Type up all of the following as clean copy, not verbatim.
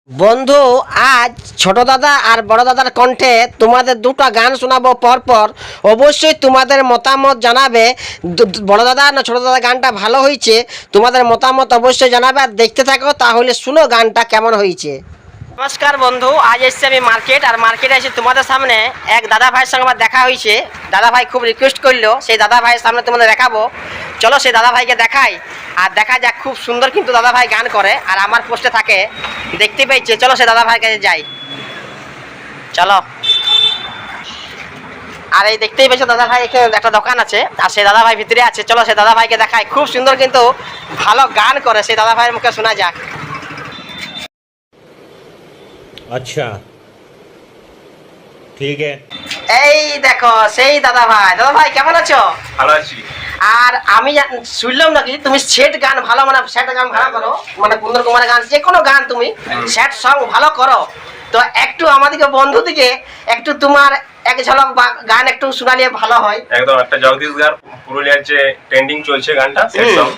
বন্ধু, আজ ছোট দাদা আর বড় দাদার কণ্ঠে তোমাদের দুটো গান শোনাবো পরপর। অবশ্যই তোমাদের মতামত জানাবে। বড় দাদা না ছোট দাদা গানটা ভালো হয়েছে, তোমাদের মতামত অবশ্যই জানাবে। আর দেখতে থাকো, তাহলে শুনো গানটা কেমন হয়েছে। নমস্কার বন্ধু, আজ এসেছি আমি মার্কেট। আর মার্কেটে এসে তোমাদের সামনে এক দাদা ভাইয়ের সঙ্গে আমার দেখা হয়েছে। দাদা ভাই খুব রিকোয়েস্ট করলো, সেই দাদা ভাইয়ের সামনে তোমাদের দেখাবো। চলো সেই দাদা ভাইকে দেখাই আর দেখা যাক। খুব সুন্দর কিন্তু দাদা ভাই গান করে আর আমার পোস্টে থাকে, দেখতে পেয়েছে। চলো সেই দাদা ভাইয়ের কাছে যাই, চলো। আর এই দেখতেই পেয়েছো দাদা ভাই, এখানে একটা দোকান আছে আর সেই দাদা ভাই ভিতরে আছে। চলো সেই দাদা ভাইকে দেখাই, খুব সুন্দর কিন্তু ভালো গান করে। সেই দাদা ভাইয়ের মুখে শোনা যাক। अच्छा ठीक है। এই দেখো সেই দাদা ভাই। দাদা ভাই কেমন আছো? ভালো আছি। আর আমি শুনলাম নাকি তুমি সেট গান ভালো, মানে সেট গান ভালো করো, মানে কুন্দর কুমারের গান, যে কোনো গান তুমি সেট সং ভালো করো। তো একটু আমাদেরকে বন্ধু দিকে একটু তোমার এক ঝলক গান একটু শোনালে ভালো হয়। একদম একটা জগদীশ গার পুরুলিয়ার যে ট্রেন্ডিং চলছে গানটা, সেট সং,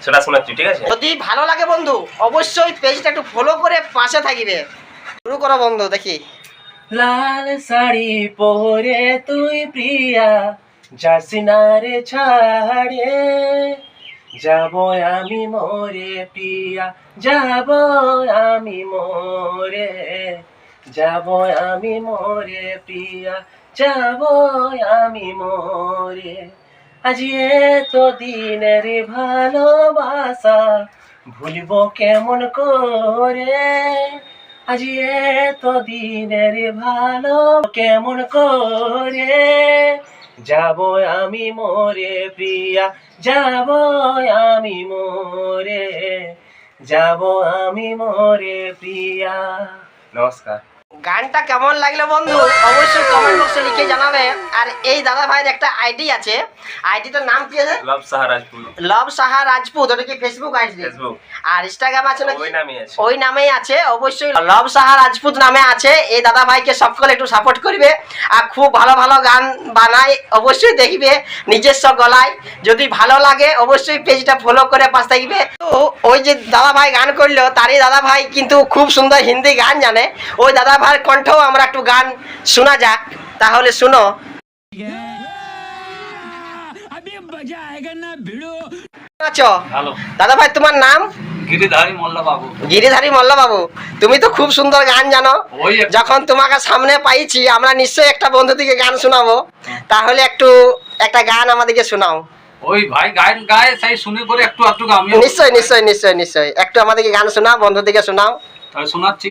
সেটা শোনাচ্ছি, ঠিক আছে? যদি ভালো লাগে বন্ধু অবশ্যই পেজটা একটু ফলো করে পাশে থাকিবে। শুরু করো বন্ধু, দেখি। লাল শাড়ি পরে তুই প্রিয়া জাসিনারে ছাড়ে যাব আমি মোরে প্রিয়া, যাব আমি মোরে, যাব আমি মোরে প্রিয়া, যাব আমি মোরে। আজ তো দিনের ভালোবাসা ভুলব কেমন করে, আজ তো দিনের ভালো কেমন করে, যাব আমি মোরে প্রিয়া, যাব আমি মোরে, যাব আমি মোরে প্রিয়া। নমস্কার। গানটা কেমন লাগলো বন্ধু অবশ্যই কমেন্ট বক্সে লিখে জানাবে। আর এই দাদা ভাইয়ের একটা আইডি আছে, আইডিটার নাম কি আছে? লাভ সাহা রাজপুত। লাভ সাহা রাজপুত। ওটা কি ফেসবুক আইডি? ফেসবুক। আর ইনস্টাগ্রাম আছে নাকি? ওই নামই আছে। ওই নামেই আছে। অবশ্যই লাভ সাহা রাজপুত নামে আছে। এই দাদা ভাইকে সকলে একটু সাপোর্ট করবে। আর খুব ভালো ভালো গান বানায়, অবশ্যই দেখবে নিজস্ব গলায়। যদি ভালো লাগে অবশ্যই পেজটা ফলো করে পাশ থাকবে। তো ওই যে দাদা ভাই গান করলো, তারই দাদা ভাই কিন্তু খুব সুন্দর হিন্দি গান জানে। ওই দাদা ভাইয়ের কণ্ঠেও আমরা একটু গান শোনা যাক, তাহলে শুনো। আছো ভালো। দাদা ভাই, তোমার নাম? গিরিধারী মোল্লা বাবু। গিরিধারী মল্ল বাবু। তুমি তো খুব সুন্দর গান জানো। ওই যখন তোমাকে সামনে পাইছি আমরা নিশ্চয়ই একটা বন্ধু থেকে গান শোনাবো। তাহলে একটু একটা গান আমাদেরকে শোনাও। ওই ভাই গান গায়, তাই শুনে করে একটু একটু আমি নিশ্চয়ই নিশ্চয়ই নিশ্চয়ই নিশ্চয়ই একটু আমাদেরকে গান শোনাও, বন্ধু থেকে শোনাও। তাহলে শোনাচ্ছি।